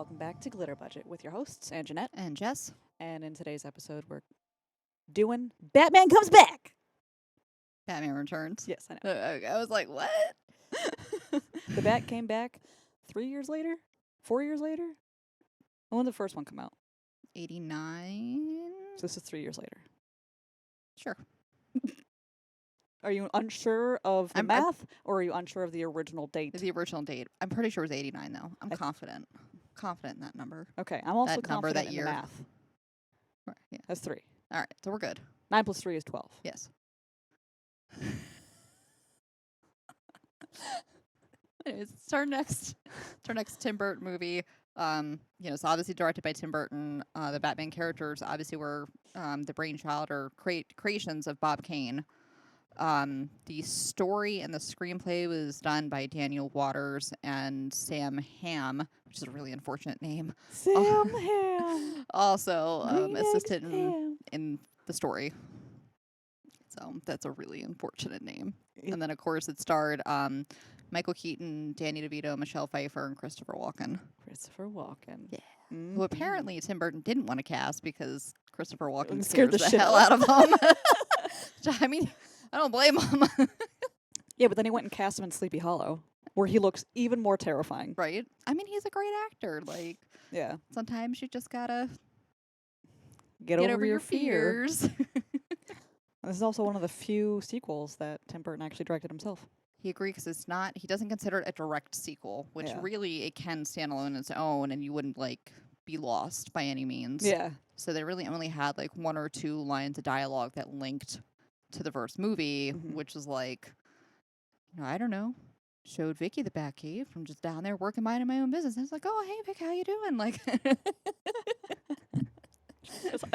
welcome back to Glitter Budget with your hosts, Ann Jeanette. And Jess. And in today's episode, we're doing Batman Comes Back! Batman Returns. Yes, I know. I was like, what? The Bat came back 3 years later? 4 years later? When did the first one come out? 89? So this is 3 years later. Sure. Are you unsure of the I'm math, or are you unsure of the original date? The original date. I'm pretty sure it was 89, though. I'm I confident. Confident in that number. Okay, I'm also that number, confident that in year. the math. Right, yeah. That's 3. All right, so we're good. 9 plus 3 is 12. Yes. Anyways, it's our next Tim Burton movie. It's obviously directed by Tim Burton. The Batman characters obviously were the brainchild or creations of Bob Kane. The story and the screenplay was done by Daniel Waters and Sam Hamm, which is a really unfortunate name. Sam Ham. Also Green assisted eggs, ham. in the story. So that's a really unfortunate name. It- And then, of course, it starred Michael Keaton, Danny DeVito, Michelle Pfeiffer, and Christopher Walken. Christopher Walken. Yeah. Mhm. Who apparently Tim Burton didn't want to cast because Christopher Walken Scared scares the the shit hell out out of him. I mean, I don't blame him. Yeah, but then he went and cast him in Sleepy Hollow, where he looks even more terrifying. Right? I mean, he's a great actor. Like, Yeah. sometimes you just gotta Get over your fear. fears. This is also one of the few sequels that Tim Burton actually directed himself. He agreed because he doesn't consider it a direct sequel, which Yeah. really it can stand alone on its own and you wouldn't be lost by any means. Yeah. So they really only had one or two lines of dialogue that linked to the first movie, Mhm. which was I don't know, showed Vicky the Batcave from just down there working, minding my own business. And I was like, oh, hey, Vic, how you doing? I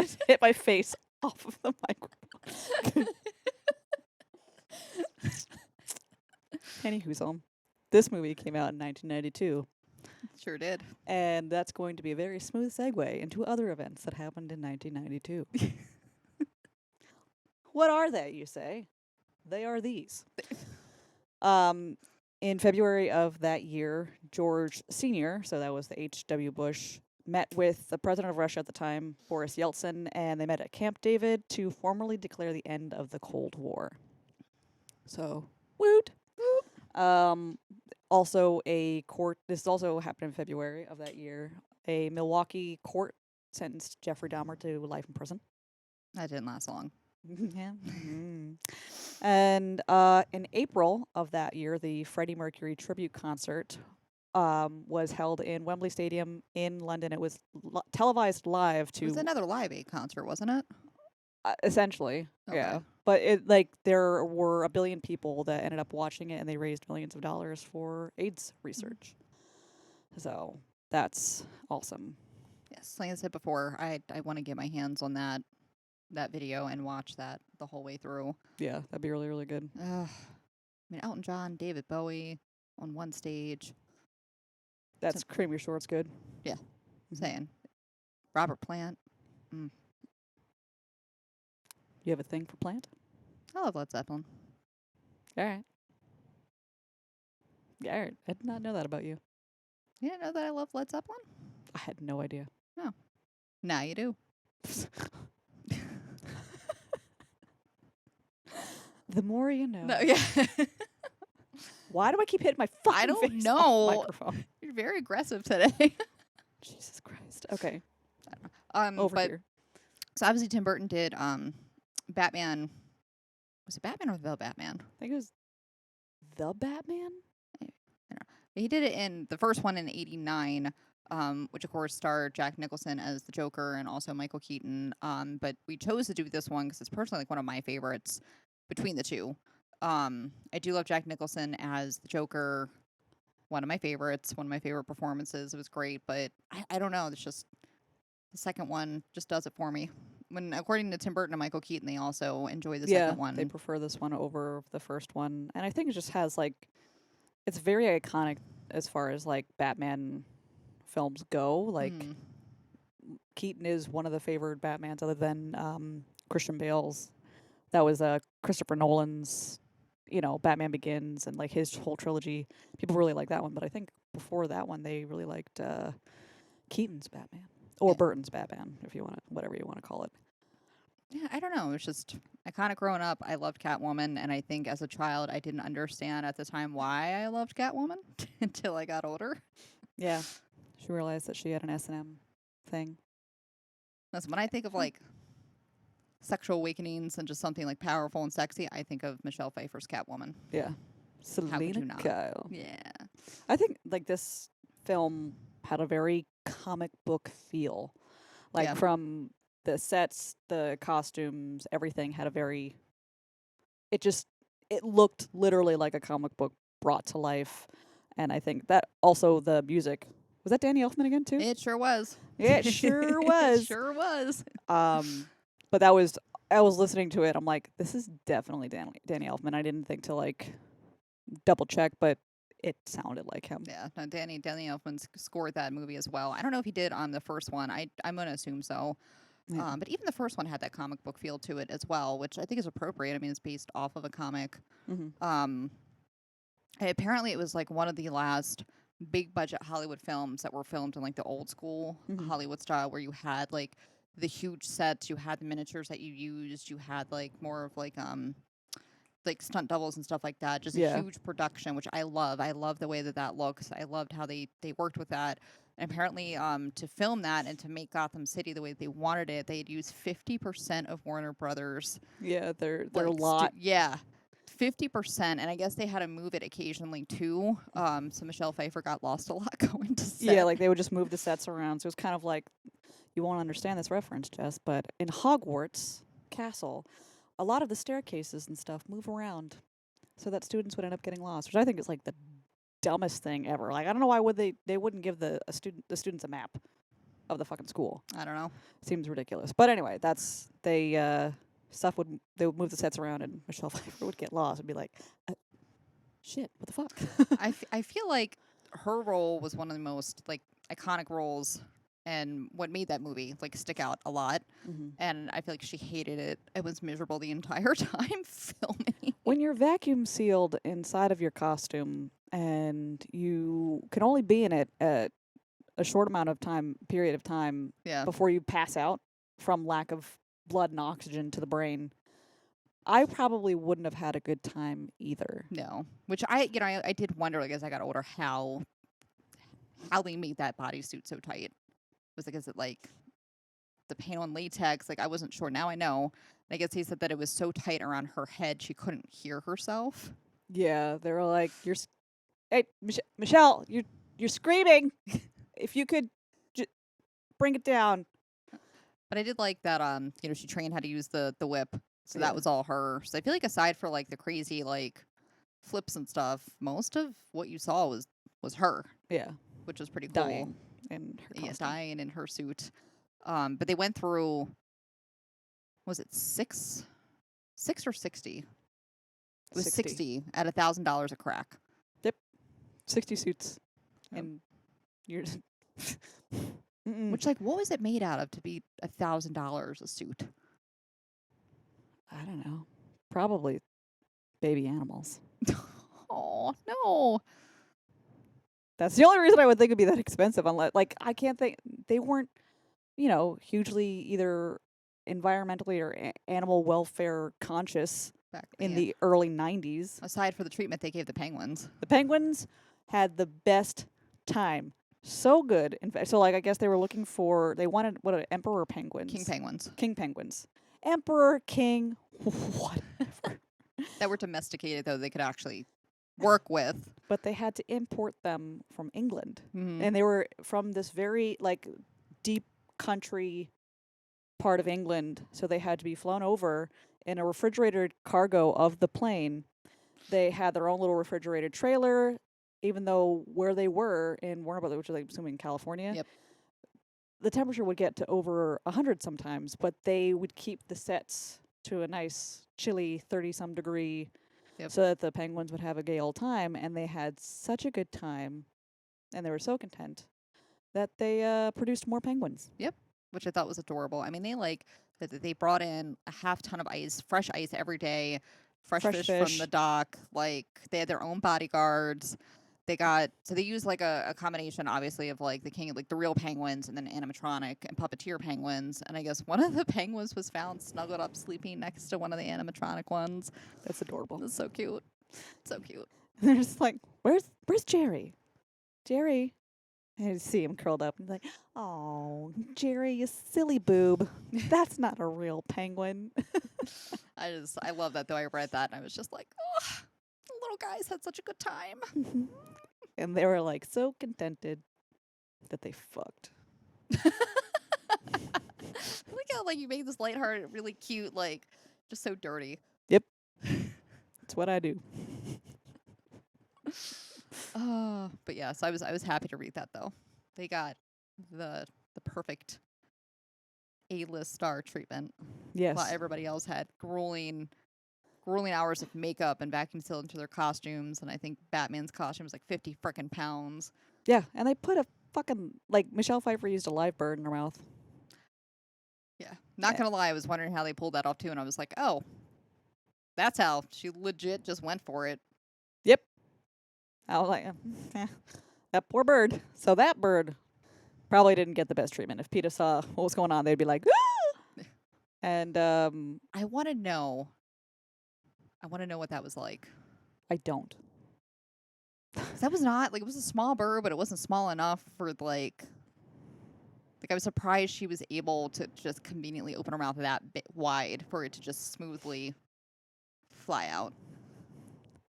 just hit my face off of the microphone. Anywho's home. This movie came out in 1992, Sure did. and that's going to be a very smooth segue into other events that happened in 1992. What are they, you say? They are these. In February of that year, George Sr., so that was the H.W. Bush, met with the president of Russia at the time, Boris Yeltsin, and they met at Camp David to formally declare the end of the Cold War. So, woot. Also, this also happened in February of that year. A Milwaukee court sentenced Jeffrey Dahmer to life in prison. That didn't last long. Yeah. And in April of that year, the Freddie Mercury tribute concert was held in Wembley Stadium in London. It was televised live It was another Live Aid concert, wasn't it? essentially, yeah. Okay. But there were a billion people that ended up watching it, and they raised millions of dollars for AIDS research. So that's awesome. Yes, like I said before, I want to get my hands on that video and watch that the whole way through. Yeah, that'd be really, really good. I mean, Elton John, David Bowie on one stage. That's Cream Your Shorts good. Yeah. Mhm. Saying Robert Plant. You have a thing for Plant? I love Led Zeppelin. All right. Yeah, all right. I did not know that about you. You didn't know that I love Led Zeppelin? I had no idea. Now you do. The more you know. No, yeah. Why do I keep hitting my fucking I don't face know. off the microphone? You're very aggressive today. Jesus Christ. Okay. But Here. so obviously Tim Burton did Batman. Was it Batman or The Batman? I think it was The Batman? He did it in the first one in '89, which of course starred Jack Nicholson as the Joker and also Michael Keaton. But we chose to do this one because it's personally one of my favorites between the two. I do love Jack Nicholson as the Joker. One of my favorites. One of my favorite performances. It was great, but I don't know. It's just the second one just does it for me. When according to Tim Burton and Michael Keaton, they also enjoy the second one. They prefer this one over the first one. And I think it just has it's very iconic as far as Batman films go. Keaton is one of the favored Batmans other than Christian Bale's. That was Christopher Nolan's, Batman Begins and his whole trilogy. People really like that one, but I think before that one they really liked Keaton's Batman. Or Yeah. Burton's Batman, if you want to, whatever you want to call it. Yeah, I don't know. It's just iconic growing up. I loved Catwoman, and I think as a child, I didn't understand at the time why I loved Catwoman until I got older. Yeah. She realized that she had an S&M thing. Listen, when I think of like sexual awakenings and just something like powerful and sexy, I think of Michelle Pfeiffer's Catwoman. Yeah. How could you Selena not? Kyle. Yeah. I think like this film had a very comic book feel. Like Yeah. from the sets, the costumes, everything had a very it looked literally like a comic book brought to life. And I think that also the music was that Danny Elfman again too? It sure was. It sure It was. sure was. But that was I was listening to it. I'm like, this is definitely Danny Elfman. I didn't think to like double check, but it sounded like him. Yeah, no, Danny Elfman scored that movie as well. I don't know if he did on the first one. I'm gonna assume so. Yeah. But even the first one had that comic book feel to it as well, which I think is appropriate. I mean, it's based off of a comic. Mm-hmm. And apparently, it was like one of the last big budget Hollywood films that were filmed in like the old school Mhm. Hollywood style, where you had like the huge sets, you had the miniatures that you used, you had like more of like stunt doubles and stuff like that. Just Yeah. a huge production, which I love. I love the way that that looks. I loved how they worked with that. And apparently, to film that and to make Gotham City the way they wanted it, they had used 50% of Warner Brothers. Yeah, their like, lot. Yeah. 50%, and I guess they had to move it occasionally too. So Michelle Pfeiffer got lost a lot going to set. Yeah, like they would just move the sets around. So it was kind of like you won't understand this reference, Jess, but in Hogwarts Castle, a lot of the staircases and stuff move around so that students would end up getting lost, which I think is like the dumbest thing ever. Like I don't know why would they wouldn't give the students a map of the fucking school. I don't know. Seems ridiculous. But anyway, that's they would move the sets around and Michelle Pfeiffer would get lost and be like, shit, what the fuck? I feel like her role was one of the most like iconic roles and what made that movie like stick out a lot. Mm-hmm. And I feel like she hated it. It was miserable the entire time filming. When you're vacuum sealed inside of your costume and you can only be in it at a short period of time Yeah. before you pass out from lack of blood and oxygen to the brain, I probably wouldn't have had a good time either. No. Which I did wonder like as I got older how they made that bodysuit so tight. Was like, is it like the paint on latex? Like I wasn't sure. Now I know. I guess he said that it was so tight around her head she couldn't hear herself. Yeah, they were like, "Hey, Michelle, you're screaming. If you could bring it down." But I did like that. She trained how to use the whip, so Yeah. that was all her. So I feel like aside for like the crazy like flips and stuff, most of what you saw was her, Yeah, which was pretty cool. dying in her Yeah, costume. dying in her suit. But they went through. Was it six or 60? It was 60 at $1,000 a crack. 60 suits, Yep. and you're. Mm-mm. Which, like, what was it made out of to be $1,000 a suit? I don't know. Probably baby animals. Oh no! That's the only reason I would think it'd be that expensive. Unless, like, I can't think they weren't, hugely either environmentally or animal welfare conscious Back in yeah. the early '90s. Aside for the treatment they gave the penguins. The penguins had the best time. So good. In fact, so like I guess they wanted emperor penguins. King penguins. Emperor, king, whatever. That were domesticated, though, they could actually work with. But they had to import them from England. Mm-hmm. And they were from this very like deep country part of England, so they had to be flown over in a refrigerated cargo of the plane. They had their own little refrigerated trailer, even though where they were in Warner Brothers, which is, I'm assuming, California, Yep. the temperature would get to over 100 sometimes, but they would keep the sets to a nice chilly 30-some degree Yep. so that the penguins would have a gay old time, and they had such a good time, and they were so content that they produced more penguins. Which I thought was adorable. I mean, they brought in a half ton of ice, fresh ice every day, fresh fish from the dock. Like, they had their own bodyguards. they use like a combination, obviously, of like the real penguins and then animatronic and puppeteer penguins. And I guess one of the penguins was found snuggled up sleeping next to one of the animatronic ones. That's adorable. That's so cute. So cute. And they're just like, where's Jerry? Jerry. And you see him curled up and be like, oh, Jerry, you silly boob. That's not a real penguin. I love that though. I read that and I was just like, oh, the little guys had such a good time. And they were like so contented that they fucked. Look how like you made this lighthearted, really cute, like just so dirty. Yep. That's what I do. But yeah, so I was happy to read that though. They got the perfect A-list star treatment. Yes. While everybody else had grueling hours of makeup and vacuum sealed into their costumes, and I think Batman's costume was like 50 frickin' pounds. Yeah, and they put a fucking, like, Michelle Pfeiffer used a live bird in her mouth. Yeah. Not gonna lie, I was wondering how they pulled that off too, and I was like, oh, that's how she legit just went for it. Yep. I was like, that poor bird. So that bird probably didn't get the best treatment. If PETA saw what was going on, they'd be like, ah! And I want to know what that was like. I don't. 'Cause that was not like, it was a small bird, but it wasn't small enough for like I was surprised she was able to just conveniently open her mouth that bit wide for it to just smoothly fly out.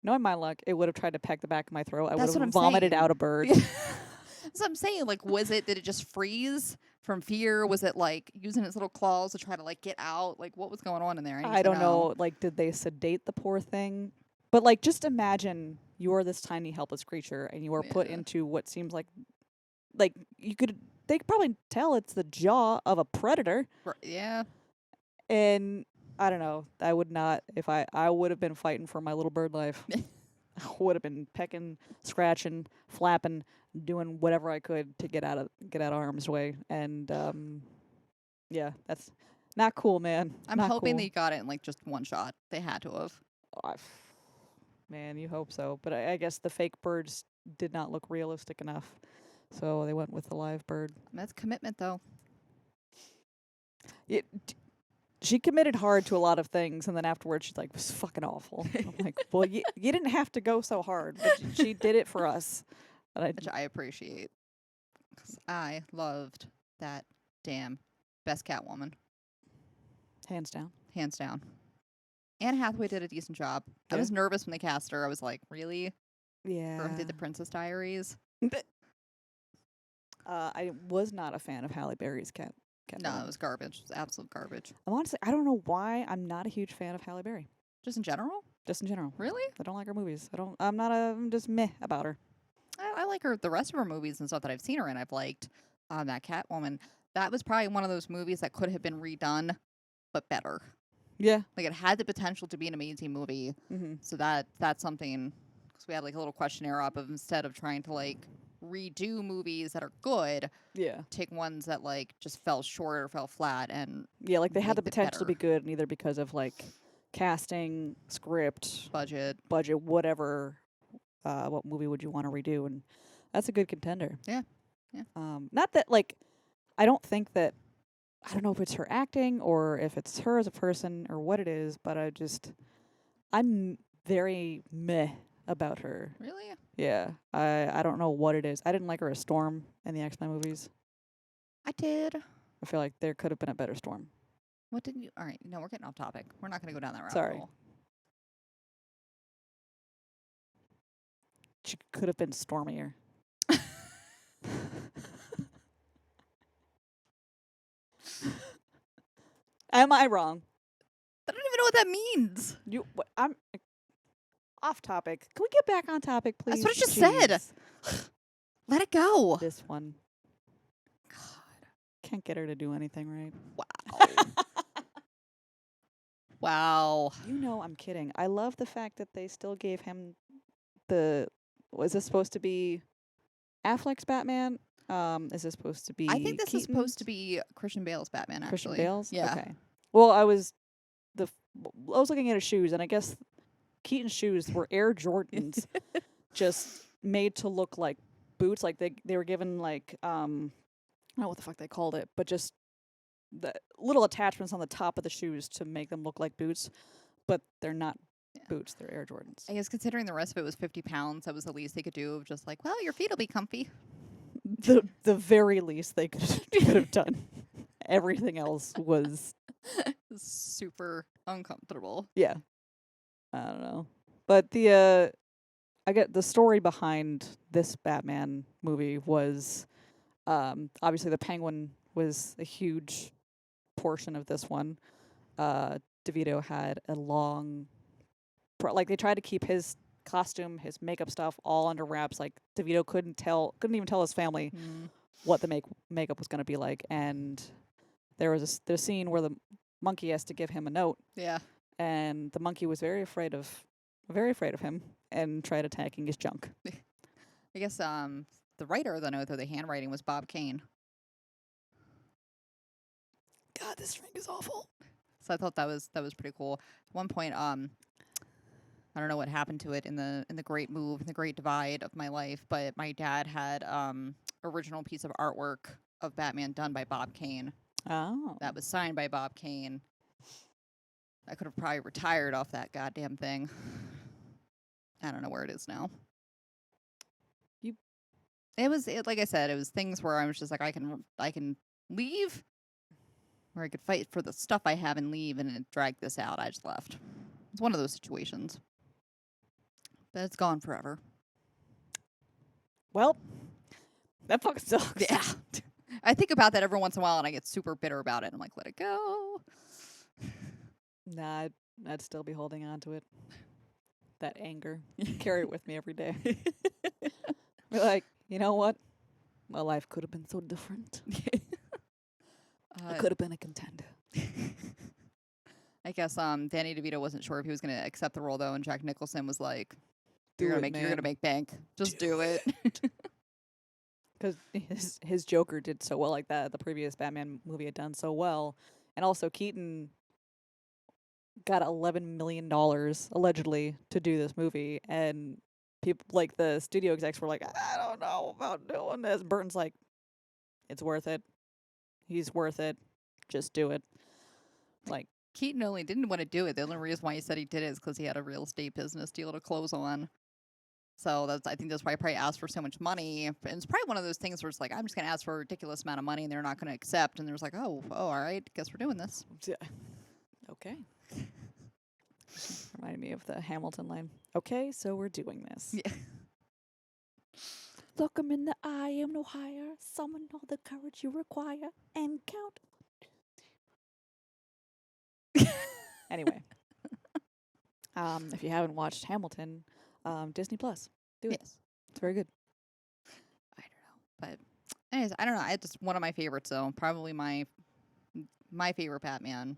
Knowing my luck, it would have tried to peck the back of my throat. I would That's what have I'm vomited saying. out a bird. That's what I'm saying. Like, did it just freeze from fear? Was it like using its little claws to try to like get out? Like, what was going on in there? I don't know. Like, did they sedate the poor thing? But like, just imagine you are this tiny, helpless creature, and you are put Yeah. into what seems like they could probably tell it's the jaw of a predator. Yeah. And I don't know. I would not, if I would have been fighting for my little bird life. I would have been pecking, scratching, flapping, doing whatever I could to get out of harm's way. And yeah, that's not cool, man. I'm Not hoping cool. they got it in like just one shot. They had to have. Oh, man, you hope so. But I guess the fake birds did not look realistic enough, so they went with the live bird. That's commitment, though. She committed hard to a lot of things, and then afterwards she's like, it was fucking awful. I'm like, well, you didn't have to go so hard, but she did it for us. Which I appreciate. 'Cause I loved that damn best Catwoman. Hands down. Hands down. Anne Hathaway did a decent job. I Yeah. was nervous when they cast her. I was like, really? Yeah. Or did the Princess Diaries? I was not a fan of Halle Berry's Catwoman. No, it was garbage. It was absolute garbage. I'm honestly, I don't know why I'm not a huge fan of Halle Berry. Just in general? Just in general. Really? I don't like her movies. I'm just meh about her. I like her. The rest of her movies and stuff that I've seen her in, I've liked. That Catwoman. That was probably one of those movies that could have been redone, but better. Yeah. Like, it had the potential to be an amazing movie. Mm-hmm. So that's something, because we had like a little questionnaire up of, instead of trying to like redo movies that are good, Yeah. take ones that like just fell short or fell flat. And Yeah, like they had the Make it potential to be better. good, and either because of like casting, script, budget. whatever. What movie would you want to redo? And that's a good contender. Yeah. Yeah. Not that like, I don't think that. I don't know if it's her acting or if it's her as a person or what it is, but I'm very meh about her. Really? Yeah, I don't know what it is. I didn't like her as Storm in the X-Men movies. I did. I feel like there could have been a better Storm. What didn't you? All right. No, we're getting off topic. We're not going to go down that route. Sorry. She could have been stormier. Am I wrong? I don't even know what that means. I'm off topic. Can we get back on topic, please? That's what I just said. Jeez. Let it go. This one. God. Can't get her to do anything right. Wow. Wow. You know I'm kidding. I love the fact that they still gave him was this supposed to be Affleck's Batman? Is this supposed to be I think this is Keaton's? supposed to be Christian Bale's Batman, actually. Christian Bale's? Yeah. Okay. Well, I was looking at his shoes, and I guess Keaton's shoes were Air Jordans, just made to look like boots. Like they were given like I don't know what the fuck they called it, but just the little attachments on the top of the shoes to make them look like boots, but they're not boots. They're Air Jordans. I guess considering the rest of it was 50 pounds, that was the least they could do of just like, well, your feet will be comfy. The very least they could have done. Everything else was super uncomfortable. yeah. I don't know. But the I get the story behind this Batman movie was obviously the Penguin was a huge portion of this one. DeVito had a long like they tried to keep his costume, his makeup stuff all under wraps. Like DeVito couldn't even tell his family what the makeup was going to be like. And there was the scene where the monkey has to give him a note. Yeah. And the monkey was very afraid of him and tried attacking his junk. I guess the writer of the note, though, the handwriting was Bob Kane. God, this drink is awful. So I thought that was pretty cool. At one point, I don't know what happened to it in the great move, in the great divide of my life, but my dad had original piece of artwork of Batman done by Bob Kane. Oh. That was signed by Bob Kane. I could have probably retired off that goddamn thing. I don't know where it is now. It was like I said, it was things where I was just like, I can leave, or I could fight for the stuff I have and leave, and it dragged this out. I just left. It's one of those situations. But it's gone forever. Well, that fucking sucks. Yeah. I think about that every once in a while, and I get super bitter about it. I'm like, let it go. Nah, I'd still be holding on to it. That anger. Carry it with me every day. Be like, you know what? My life could have been so different. I could have been a contender. I guess Danny DeVito wasn't sure if he was going to accept the role, though, and Jack Nicholson was like, you're going to make bank. Just do it. Because his Joker did so well like that. The previous Batman movie had done so well. And also Keaton got $11 million, allegedly, to do this movie. And people, like the studio execs were like, I don't know about doing this. Burton's like, it's worth it. He's worth it. Just do it. Like, Keaton only didn't want to do it. The only reason why he said he did it is because he had a real estate business deal to close on. So I think that's why he probably asked for so much money. And it's probably one of those things where it's like, I'm just going to ask for a ridiculous amount of money and they're not going to accept. And there's like, oh, all right, guess we're doing this. yeah. Okay. Reminded me of the Hamilton line. Okay, so we're doing this. Yeah. Look 'em in the eye, am no higher. Summon all the courage you require and count. Anyway. If you haven't watched Hamilton, Disney Plus. Do it. Yes. It's very good. I don't know. But anyways, I don't know. It's just one of my favorites, though. Probably my favorite Batman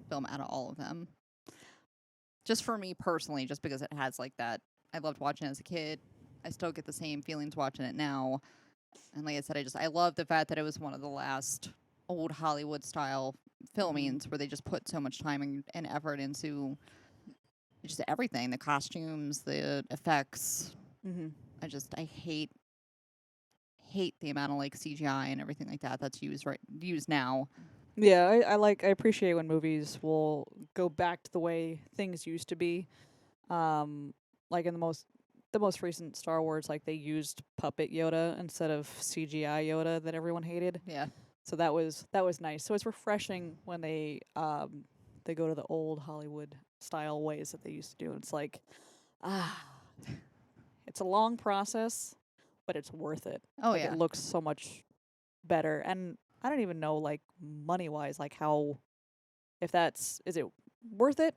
film out of all of them. Just for me personally, just because it has like that. I loved watching it as a kid. I still get the same feelings watching it now. And like I said, I love the fact that it was one of the last old Hollywood style filmings where they just put so much time and effort into just everything, the costumes, the effects. Mm-hmm. I hate the amount of like CGI and everything like that that's used now. Yeah, I appreciate when movies will go back to the way things used to be. Like in the most recent Star Wars, like they used puppet Yoda instead of CGI Yoda that everyone hated. Yeah. So that was nice. So it's refreshing when they go to the old Hollywood style ways that they used to do. It's like, it's a long process, but it's worth it. Oh, like, yeah. It looks so much better. And I don't even know, like, money-wise, like is it worth it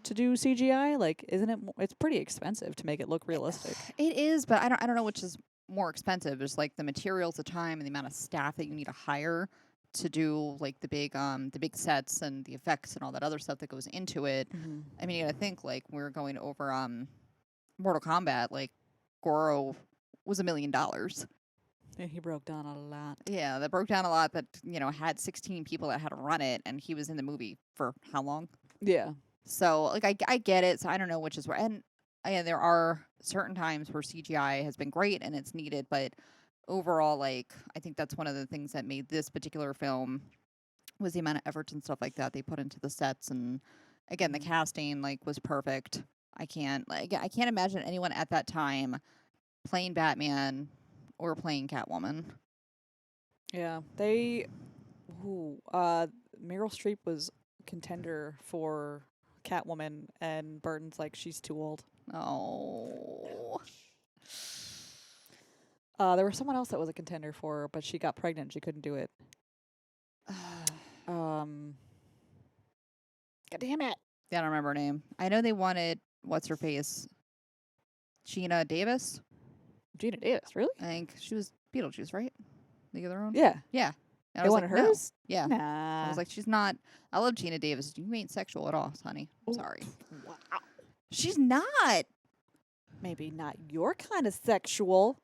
to do CGI? Like, isn't it, it's pretty expensive to make it look realistic. It is, but I don't know which is more expensive. It's like the materials, the time, and the amount of staff that you need to hire to do like the big sets and the effects and all that other stuff that goes into it. Mm-hmm. I mean, you gotta think like we were going over Mortal Kombat, like Goro was $1 million. Yeah, he broke down a lot. Yeah, that broke down a lot. That had 16 people that had to run it, and he was in the movie for how long? Yeah. So like I get it. So I don't know which is where. And again, there are certain times where CGI has been great and it's needed, but overall, like, I think that's one of the things that made this particular film was the amount of effort and stuff like that they put into the sets, and again, the Mhm. casting like was perfect. I can't imagine anyone at that time playing Batman or playing Catwoman. Yeah, Meryl Streep was contender for Catwoman, and Burton's like, she's too old. Oh. There was someone else that was a contender for her, but she got pregnant. She couldn't do it. Um, God damn it. I don't remember her name. I know they wanted what's her face, Gina Davis. Gina Davis, really? I think she was Beetlejuice, right? League of Their Own. Yeah. Yeah. And I They was wanted like, no. hers? Yeah. Nah. I was like, she's not. I love Gina Davis. You ain't sexual at all, honey. I'm Ooh, sorry. Wow. She's not. Maybe not your kind of sexual.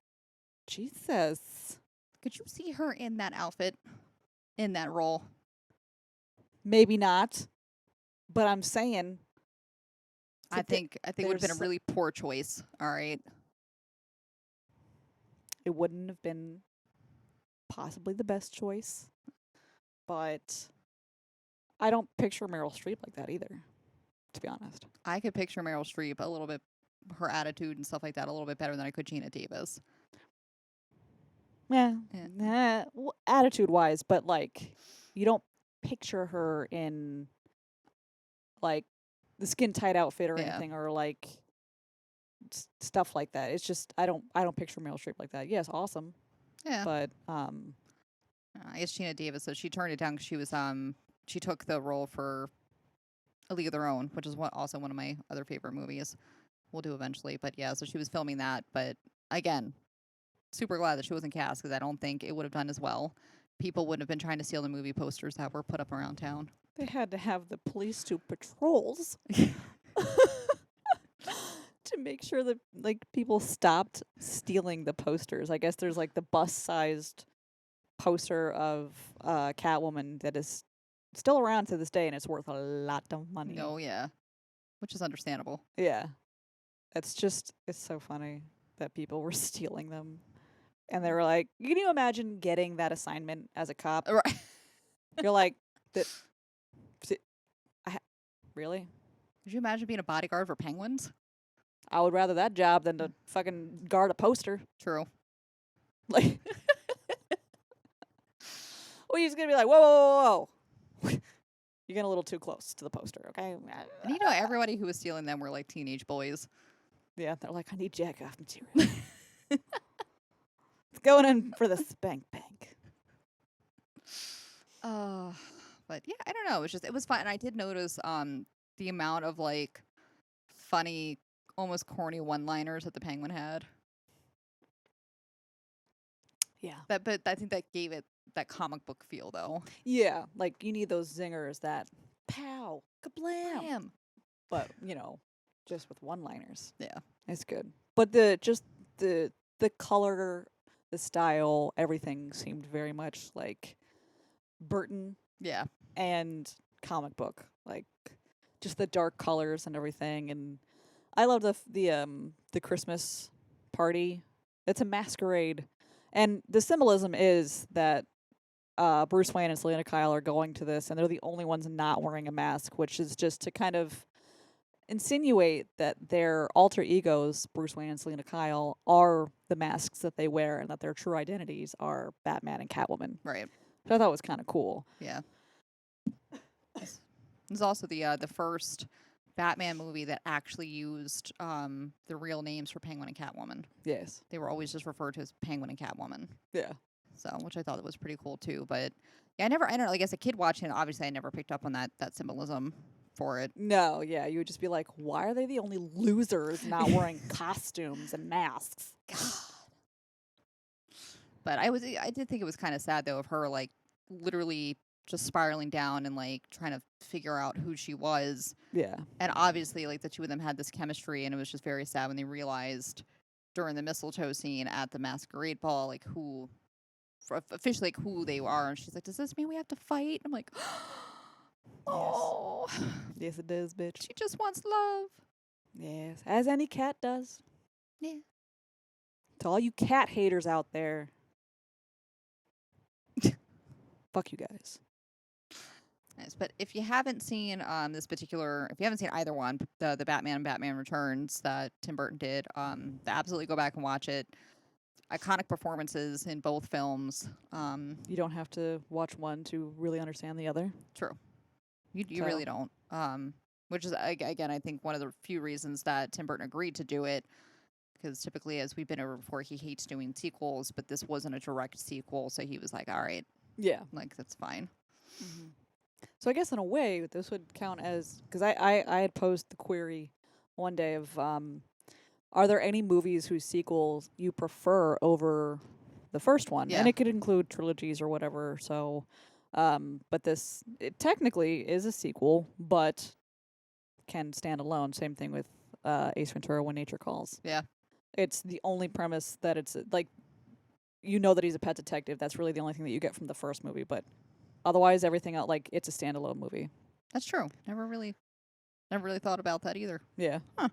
Jesus. Could you see her in that outfit, in that role? Maybe not. But I'm saying. I think it would have been a there's- really poor choice. All right. It wouldn't have been possibly the best choice. But I don't picture Meryl Streep like that either, to be honest. I could picture Meryl Streep a little bit, her attitude and stuff like that, a little bit better than I could Gina Davis. Yeah. Yeah. Attitude wise, but like, you don't picture her in like the skin tight outfit or Yeah. anything, or like stuff like that. It's just I don't picture Meryl Streep like that. Yes, awesome, Yeah. but I guess Gina Davis, so she turned it down because she was she took the role for A League of Their Own, which is also one of my other favorite movies. We'll do eventually, but yeah, so she was filming that. But again, super glad that she wasn't cast because I don't think it would have done as well. People wouldn't have been trying to steal the movie posters that were put up around town. they had to have the police do patrols to make sure that like people stopped stealing the posters. I guess there's like the bus-sized poster of Catwoman that is still around to this day, and it's worth a lot of money. Oh yeah, which is understandable. Yeah, it's so funny that people were stealing them, and they were like, "Can you imagine getting that assignment as a cop?" Right. You're like, "That, really? Could you imagine being a bodyguard for penguins? I would rather that job than to fucking guard a poster." True. Like, well, you're just gonna be like, "Whoa, whoa, whoa, whoa!" You're getting a little too close to the poster, okay? And you know, everybody who was stealing them were like teenage boys. Yeah, they're like, "I need jack off material." It's going in for the spank bank. But yeah, I don't know. It was fun. And I did notice the amount of like funny, almost corny one-liners that the Penguin had. Yeah. But I think that gave it that comic book feel though. Yeah, like you need those zingers that pow, kablam. Bam. But, you know, just with one-liners. Yeah. It's good. But the color, the style, everything seemed very much like Burton Yeah. and comic book. Like just the dark colors and everything, and I love the Christmas party. It's a masquerade. And the symbolism is that Bruce Wayne and Selena Kyle are going to this, and they're the only ones not wearing a mask, which is just to kind of insinuate that their alter egos, Bruce Wayne and Selena Kyle, are the masks that they wear, and that their true identities are Batman and Catwoman. Right. Which I thought was kind of cool. Yeah. It's also the first Batman movie that actually used the real names for Penguin and Catwoman. Yes. They were always just referred to as Penguin and Catwoman. Yeah. So, which I thought that was pretty cool too. But yeah, I don't know, like as a kid watching it, obviously I never picked up on that symbolism for it. No, yeah, you would just be like, why are they the only losers not wearing costumes and masks? God. But I did think it was kind of sad though of her like literally just spiraling down and like trying to figure out who she was. Yeah. And obviously like the two of them had this chemistry, and it was just very sad when they realized during the mistletoe scene at the masquerade ball like who officially like who they are. And she's like, does this mean we have to fight? I'm like, oh, Yes, it does, bitch. she just wants love. Yes, as any cat does. Yeah. To all you cat haters out there, fuck you guys. Nice. But if you haven't seen if you haven't seen either one, the Batman and Batman Returns that Tim Burton did, absolutely go back and watch it. Iconic performances in both films. You don't have to watch one to really understand the other. True. You So- really don't. Which is again, I think one of the few reasons that Tim Burton agreed to do it, because typically, as we've been over before, he hates doing sequels, but this wasn't a direct sequel, so he was like, "All right, Yeah. like that's fine." So I guess in a way, this would count as because I had posed the query one day of are there any movies whose sequels you prefer over the first one? Yeah. And it could include trilogies or whatever. So, but this it technically is a sequel, but can stand alone. Same thing with Ace Ventura: When Nature Calls. Yeah. It's the only premise that it's like you know that he's a pet detective. That's really the only thing that you get from the first movie, but otherwise everything else like it's a standalone movie. That's true. Never really thought about that either. Yeah. Huh.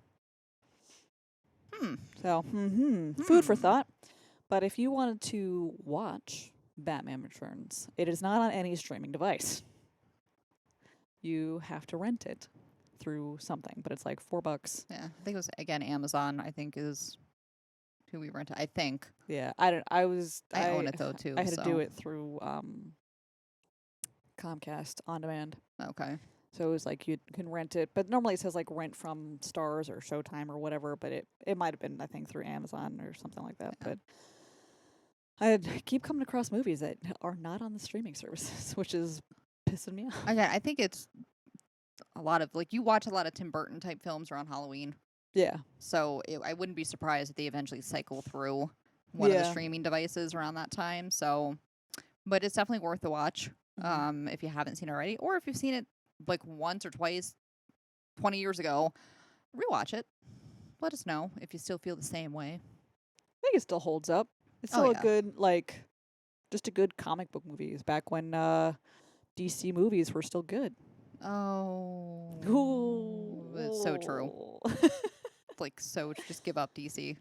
So, food for Hmm. thought. But if you wanted to watch Batman Returns, it is not on any streaming device. You have to rent it through something, but it's like $4. Yeah, I think it was again Amazon. I think is who we rented. I think Yeah, I don't. I own it though too. I had to so. do it through Comcast on demand. Okay. So it was like you can rent it, but normally it says like rent from Stars or Showtime or whatever. But it might have been I think through Amazon or something like that. Yeah. But I keep coming across movies that are not on the streaming services, which is pissing me off. Again, I think it's a lot of you watch a lot of Tim Burton type films around Halloween, Yeah, so I wouldn't be surprised if they eventually cycle through one of the Yeah. streaming devices around that time. So, but it's definitely worth the watch. Mhm. If you haven't seen it already, or if you've seen it like once or twice 20 years ago, rewatch it. Let us know if you still feel the same way. I think it still holds up. It's Oh, still yeah. a good just a good comic book movie. It's back when DC movies were still good. Oh, it's so true. Like, so just give up DC.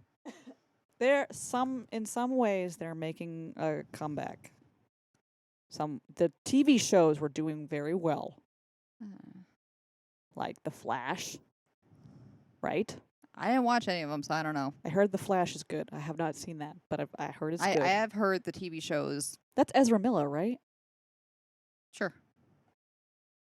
In some ways they're making a comeback. The TV shows were doing very well, like The Flash. Right? I didn't watch any of them, so I don't know. I heard The Flash is good. I have not seen that, but I heard it's I good. have heard the TV shows. That's Ezra Miller, right? Sure.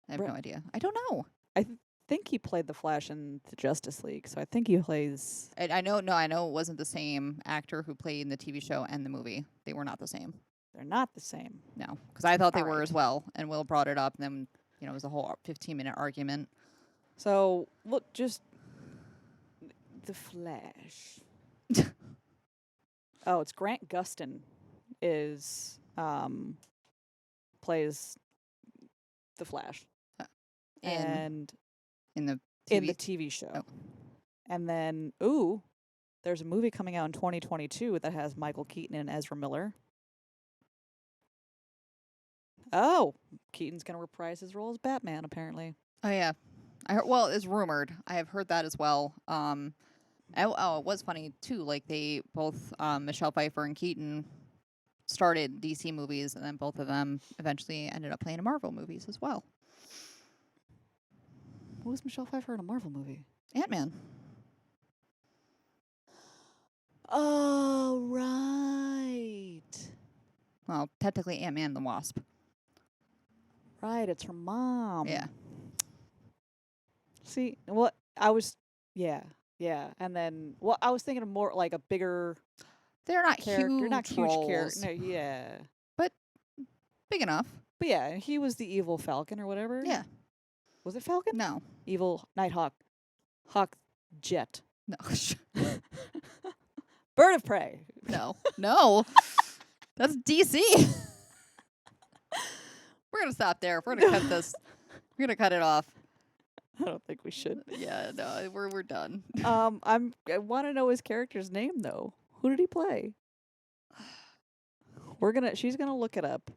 I have Right. no idea. I don't know. I think he played the Flash in the Justice League, so I think he plays. I know. No, I know it wasn't the same actor who played in the TV show and the movie. They were not the same. They're not the same. No, because I thought they were Alright. as well. And Will brought it up, and then it was a whole 15-minute argument. So look, just the Flash. Oh, it's Grant Gustin is plays the Flash and In the in TV. the TV show. Oh. And then there's a movie coming out in 2022 that has Michael Keaton and Ezra Miller. Oh, Keaton's going to reprise his role as Batman apparently. Oh yeah, I heard. Well, it's rumored. I have heard that as well. It was funny too. Like they both, Michelle Pfeiffer and Keaton, started DC movies, and then both of them eventually ended up playing in Marvel movies as well. What was Michelle Pfeiffer in a Marvel movie? Ant-Man. Oh, right. Well, technically Ant-Man and the Wasp. Right, it's her mom. Yeah. See, yeah. And then, I was thinking of more like a bigger They're not character, huge not huge roles, character. No, yeah. big enough. But yeah, he was the evil Falcon or whatever. Yeah. Was it Falcon? No. Evil Nighthawk. Hawk Jet. No. Bird of Prey. No. That's DC. We're gonna stop there. We're gonna cut this. We're gonna cut it off. I don't think we should. Yeah, no, we're done. I want to know his character's name though. Who did he play? She's gonna look it up.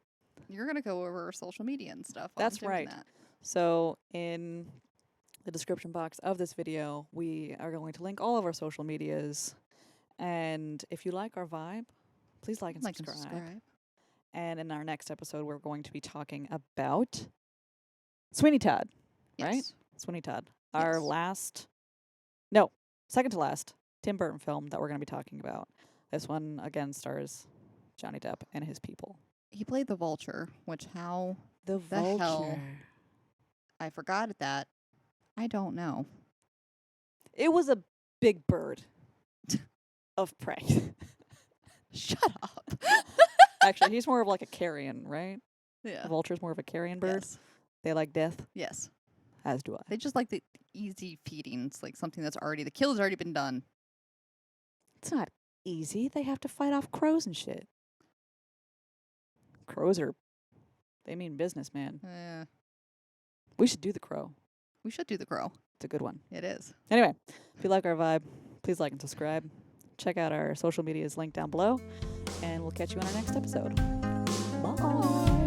You're gonna go over social media and stuff. while I'm That's doing right. that. So in the description box of this video, we are going to link all of our social medias. And if you like our vibe, please like and subscribe. And in our next episode, we're going to be talking about Sweeney Todd, right? Yes. Sweeney Todd. Our second to last Tim Burton film that we're going to be talking about. This one, again, stars Johnny Depp and his people. He played the vulture, which how The hell vulture. I forgot that. I don't know. It was a big bird of prey. Shut up. Actually, he's more of like a carrion, right? Yeah. The vulture's more of a carrion bird. Yes. They like death, Yes. as do I. They just like the easy feeding. It's like something that's the kill's already been done. It's not easy. They have to fight off crows and shit. Crows they mean business, man. We should do the crow. We should do the crow. It's a good one. It is. Anyway, if you like our vibe, please like and subscribe. Check out our social medias linked down below, and we'll catch you on our next episode. Bye.